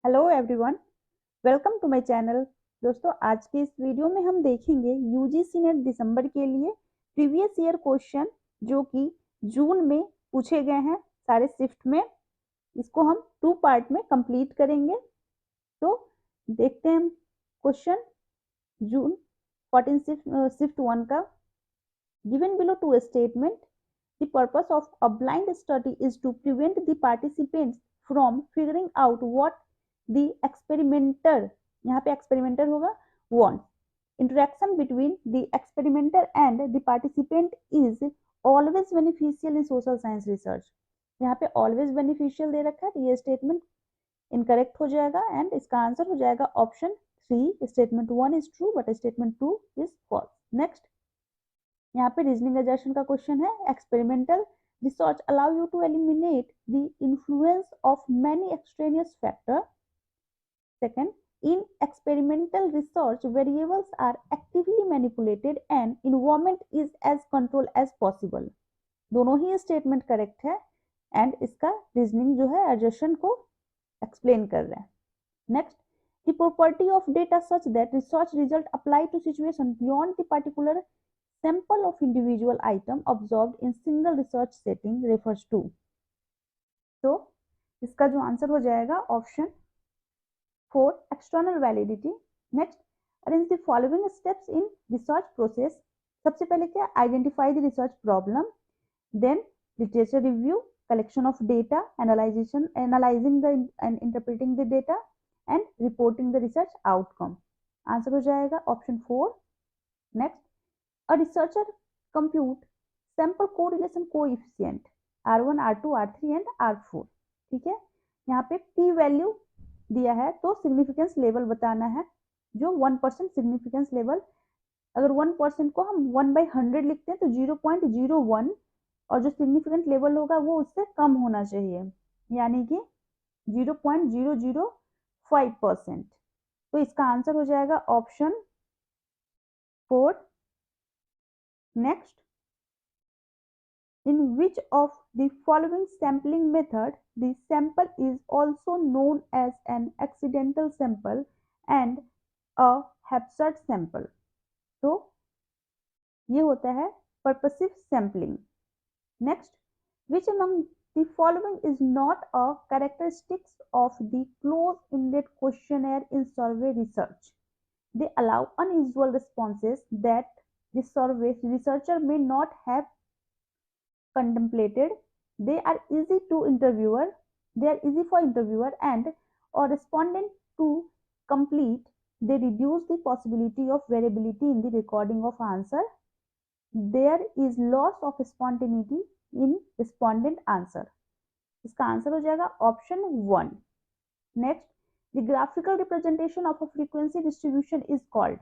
Hello everyone, welcome to my channel. दोस्तों, आज के इस वीडियो में हम देखेंगे यूजीसी नेट दिसंबर के लिए प्रीवियस ईयर क्वेश्चन जो कि जून में पूछे गए हैं सारे शिफ्ट में। इसको हम 2 पार्ट में कंप्लीट करेंगे। तो देखते हैं हम क्वेश्चन जून 14 शिफ्ट 1 का। Given below two statement, the purpose of a blind study is to prevent the participants from figuring out what the experimenter, यहाँ पे experimenter होगा, wants. Interaction between the experimenter and the participant is always beneficial in social science research. यहाँ पे always beneficial दे रखा है, तो ये statement incorrect हो जाएगा एंड इसका आंसर हो जाएगा option 3। Statement 1 is true but statement 2 is false. Next, यहाँ पे रीजनिंग एजर्शन का क्वेश्चन है। Experimental research allow you to eliminate the influence of many extraneous factor. Second, in experimental research variables are actively manipulated and environment is as control as possible। दोनों ही statement correct है and इसका reasoning जो है assertion को explain कर रहा है। Next, the property of data such that research result apply to situation beyond the particular sample of individual item observed in single research setting refers to। तो इसका जो आंसर हो जाएगा option 4 external validity. Next, arrange the following steps in research process. सबसे पहले क्या, identify the research problem, then literature review, collection of data, analyzing the and interpreting the data and reporting the research outcome। Answer हो जाएगा option 4। Next, a researcher compute sample correlation coefficient R1, R2, R3 and R4। ठीक है, यहाँ पे p value दिया है तो significance level बताना है। जो 1% सिग्निफिकेंस लेवल, अगर 1% को हम 1/100 लिखते हैं तो 0.01 और जो सिग्निफिकेंट लेवल होगा वो उससे कम होना चाहिए, यानी कि 0.005%। तो इसका आंसर हो जाएगा option 4। Next, in which of the following sampling method the sample is also known as an accidental sample and a Haphazard sample। तो ये होता है purposive sampling. Next, which among the following is not a characteristics of the closed-ended questionnaire in survey research? They allow unusual responses that the survey researcher may not have contemplated. They are easy for interviewer and or respondent to complete. They reduce the possibility of variability in the recording of answer. There is loss of spontaneity in respondent answer। इसका answer हो जाएगा option 1। Next, the graphical representation of a frequency distribution is called.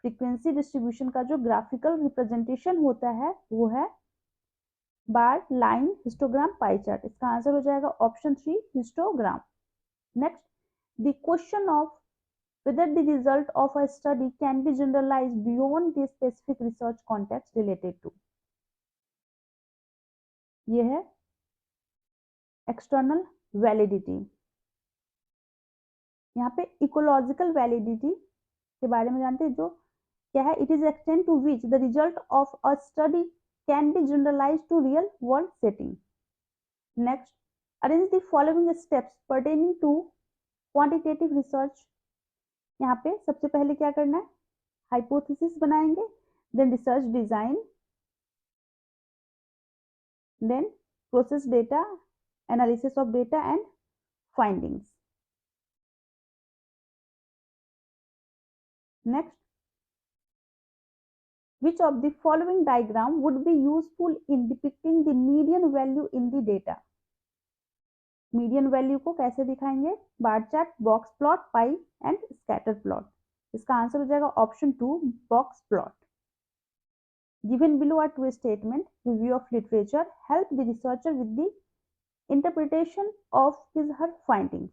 Frequency distribution का जो graphical representation होता है वो है बार, line, histogram, pie chart. इसका आंसर हो जाएगा option 3 histogram. Next, the question of whether the result of a study can be generalized beyond the specific research context related to। ये है एक्सटर्नल वैलिडिटी। यहाँ पे इकोलॉजिकल वैलिडिटी के बारे में जानते हैं, जो क्या है, it is extend to which the result of a study can be generalise to real world setting. Next, arrange the following steps pertaining to quantitative research. यहाँ पे सबसे पहले क्या करना है, हाइपोथेसिस बनाएंगे, then research design, then process data, analysis of data and findings. Next, which of the following diagram would be useful in depicting the median value in the data। Median value को कैसे दिखाएंगे, bar chart, box plot, pie and scatter plot. इसका answer हो जाएगा option 2 box plot. Given below are 2 statement, review of literature help the researcher with the interpretation of his her findings.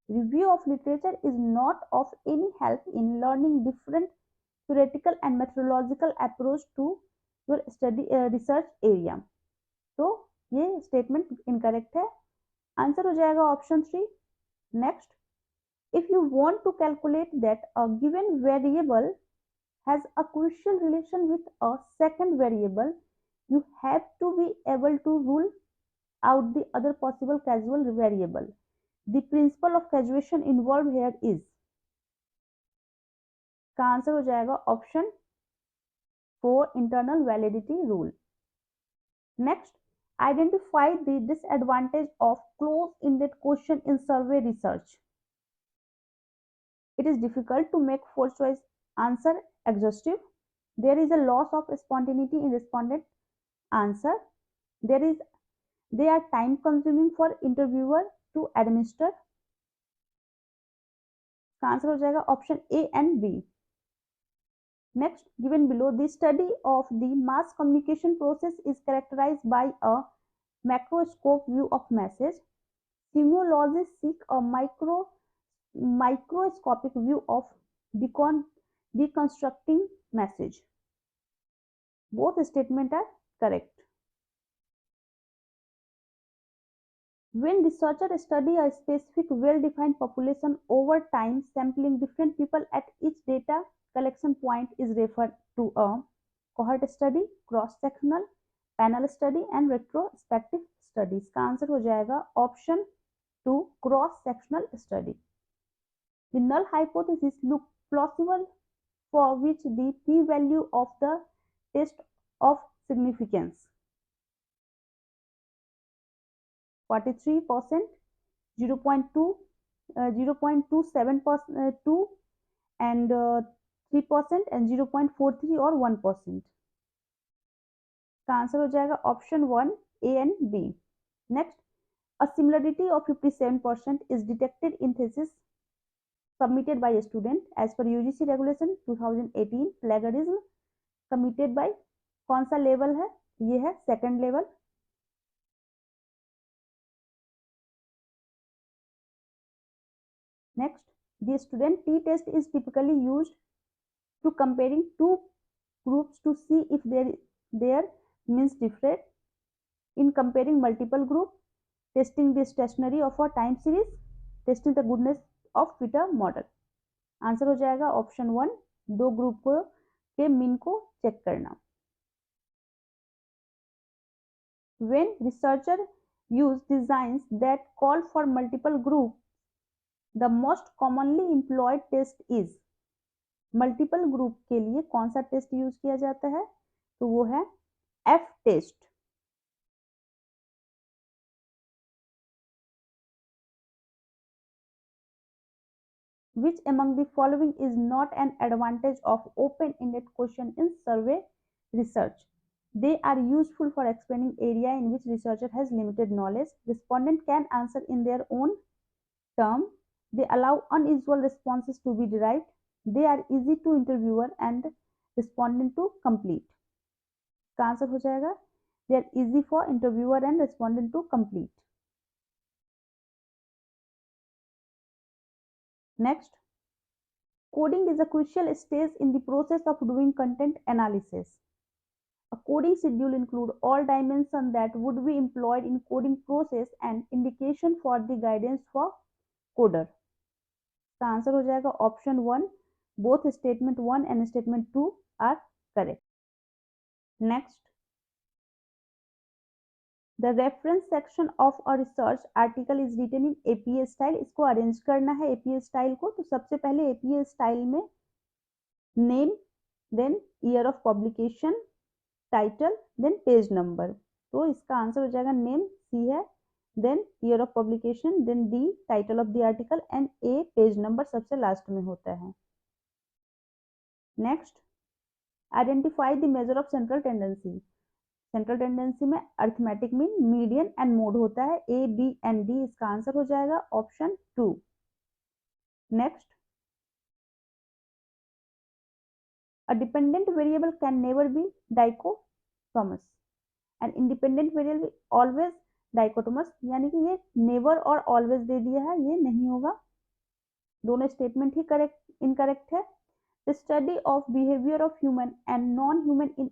Review of literature is not of any help in learning different theoretical and methodological approach to your study research area। तो ये statement incorrect है। Answer हो जाएगा option 3 Next, if you want to calculate that a given variable has a crucial relation with a second variable, you have to be able to rule out the other possible causal variable. The principle of causation involved here is, का answer हो जाएगा option 4, internal validity rule. Next, identify the disadvantage of close-ended question in survey research. It is difficult to make four choice answer exhaustive. There is a loss of spontaneity in respondent answer. They are time consuming for interviewer to administer. का answer हो जाएगा option A and B. Next, given below, the study of the mass communication process is characterized by a macroscope view of message. Simulogists seek a microscopic view of deconstructing message. Both statements are correct. When researchers study a specific well-defined population over time, sampling different people at each data collection point is referred to a cohort study, cross-sectional, panel study and retrospective studies. का answer हो जाएगा option 2, cross-sectional study. The null hypothesis look plausible for which the p-value of the test of significance 43%, 0.27%, and 3% and 0.43 और 1%. का answer हो जाएगा option 1, A and B. Next, a similarity of 57% is detected in thesis submitted by a student as per UGC regulation 2018. Plagiarism committed by कौन सा level है? ये है second level. Next, the student t-test is typically used to comparing two groups to see if their means differ. In comparing multiple groups, testing the stationary of a time series, testing the goodness of fitter model. Answer हो जाएगा option 1, दो group के mean को check करना. When researchers use designs that call for multiple groups, the most commonly employed test is. Multiple group के लिए कौन सा टेस्ट यूज किया जाता है? तो वो है F test. Which among the following is not an advantage of open-ended question in survey research? They are useful for explaining area in which researcher has limited knowledge. Respondent can answer in their own term. They allow unusual responses to be derived. They are easy to interviewer and respondent to complete. का answer हो जाएगा they are easy for interviewer and respondent to complete. Next, coding is a crucial stage in the process of doing content analysis. A coding schedule includes all dimensions that would be employed in coding process and indication for the guidance for coder. का answer हो जाएगा option 1. Both statement 1 and statement 2 are correct. Next, the reference section of a research article is written in APA style. इसको arrange करना है APA style को. तो सबसे पहले APA स्टाइल में name, then year of publication, title, then page number. तो इसका आंसर हो जाएगा नेम सी है, then year of publication, then the title of the article and a page number सबसे लास्ट में होता है. Next, identify the measure of central tendency. Central tendency में arithmetic mean, median and mode होता है. ए, B and D इसका answer हो जाएगा option 2. Next, a dependent variable can never be dichotomous and independent variable always dichotomous. यानी कि ये never और always दे दिया है, ये नहीं होगा. दोनों स्टेटमेंट ही करेक्ट इनकरेक्ट है. The study of behavior of human and non-human in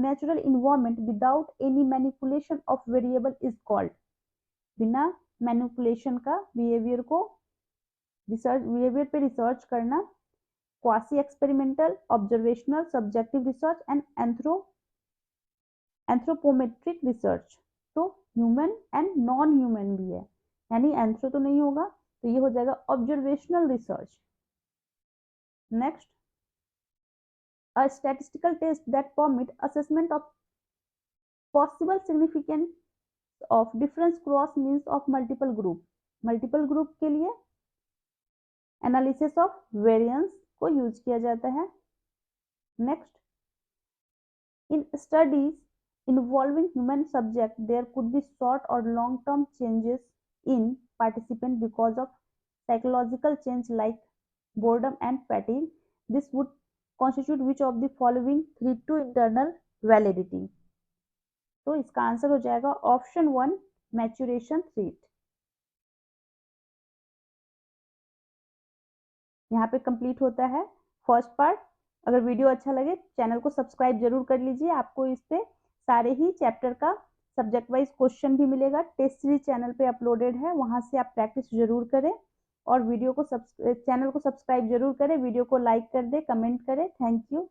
natural environment without any manipulation of variable is called. बिना मैनिपुलेशन का बिहेवियर को रिसर्च बिहेवियर पे रिसर्च करना, quasi experimental, observational, subjective research and anthropometric research. तो human and non human भी है, यानी anthro तो नहीं होगा, तो ये हो जाएगा observational research. Next, a statistical test that permit assessment of possible significance of difference cross means of multiple group। Multiple group के लिए एनालिसिस ऑफ वेरिएंस को यूज किया जाता है। Next, in studies involving human subject there could be short or long term changes in participant because of psychological change like boredom and fatigue। this would constitute which of the following lead to internal validity। तो इसका answer हो जाएगा option 1, maturation rate. यहाँ पे complete होता है first part. अगर video अच्छा लगे चैनल को सब्सक्राइब जरूर कर लीजिए, आपको इस पे सारे ही चैप्टर का सब्जेक्ट वाइज क्वेश्चन भी मिलेगा। टेस्ट सीरीज चैनल पे अपलोडेड है, वहां से आप प्रैक्टिस जरूर करें और वीडियो को चैनल को सब्सक्राइब जरूर करें, वीडियो को लाइक कर दे, कमेंट करें। Thank you.